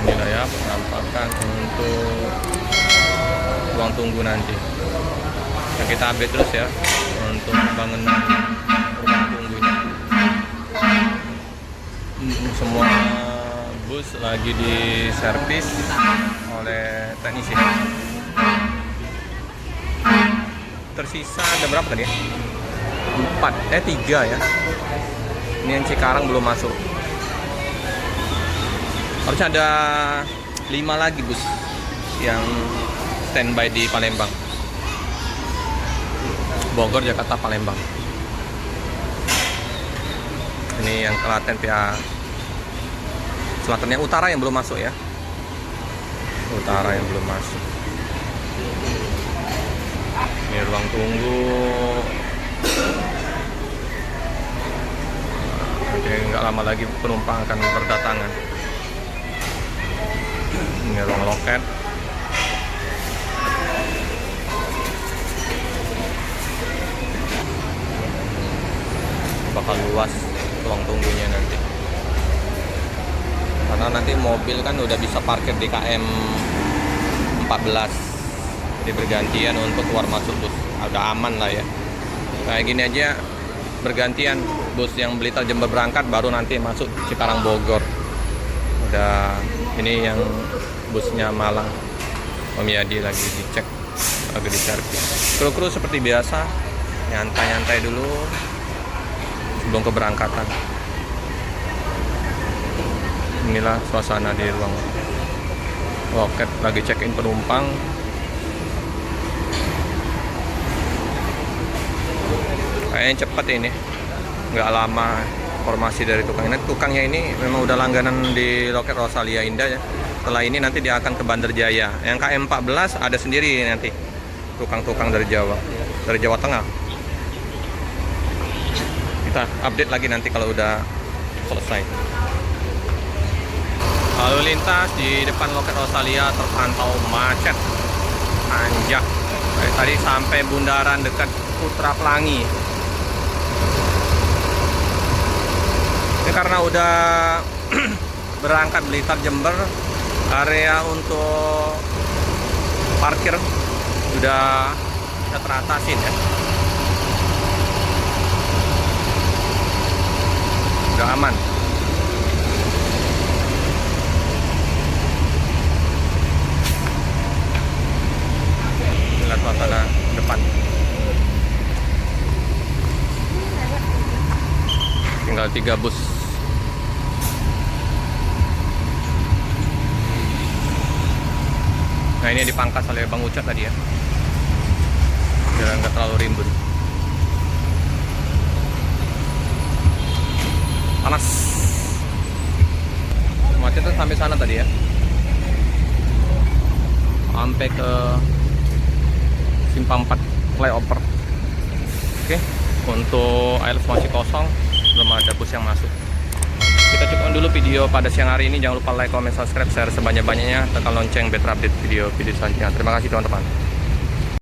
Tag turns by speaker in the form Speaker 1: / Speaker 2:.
Speaker 1: Inilah ya penampakan untuk ruang tunggu nanti. Nah, kita update terus ya untuk bangunan ruang tunggunya. Semua bus lagi diservis oleh teknisi. Tersisa ada berapa tadi ya? 3 ya. Ini yang Cikarang belum masuk. Harusnya ada 5 lagi bus yang standby di Palembang, Bogor, Jakarta, Palembang. Ini yang Klaten pihak selatan, yang utara yang belum masuk ya. Utara yang belum masuk. Ini ruang tunggu. Oke, nggak lama lagi penumpang akan berdatangan. Ini ruang loket. Bakal luas ruang tunggunya nanti. Karena nanti mobil kan udah bisa parkir di KM 14. Jadi bergantian untuk keluar masuk bus. Udah aman lah ya. Kayak gini aja bergantian, bus yang Blitar Jember berangkat baru nanti masuk Cikarang Bogor. Udah ini yang busnya Malang Om Yadi lagi dicek, lagi diservis. Kru-kru seperti biasa nyantai-nyantai dulu sebelum keberangkatan. Inilah suasana di ruang loket lagi check-in penumpang. Kayaknya cepet ini, nggak lama informasi dari tukangnya. Tukangnya ini memang udah langganan di loket Rosalia Indah ya. Setelah ini nanti dia akan ke Bandar Jaya. Yang KM 14 ada sendiri nanti tukang-tukang dari Jawa Tengah. Kita update lagi nanti kalau udah selesai. Lalu lintas di depan loket Rosalia terpantau macet, anjak. Dari tadi sampai bundaran dekat Putra Pelangi. Ini karena udah berangkat Blitar Jember, area untuk parkir sudah teratasin ya. Udah aman. Lihat suasana depan. Tinggal 3 bus. Nah, ini dipangkas oleh Bang Ucat tadi ya, biar nggak terlalu rimbun. Panas. Macetnya sampai sana tadi ya, sampai ke Simpang 4 flyover. Oke, untuk air masih kosong, belum ada bus yang masuk. Kita cukupkan dulu video pada siang hari ini. Jangan lupa like, comment, subscribe, share sebanyak-banyaknya, tekan lonceng biar terupdate video selanjutnya. Terima kasih teman-teman.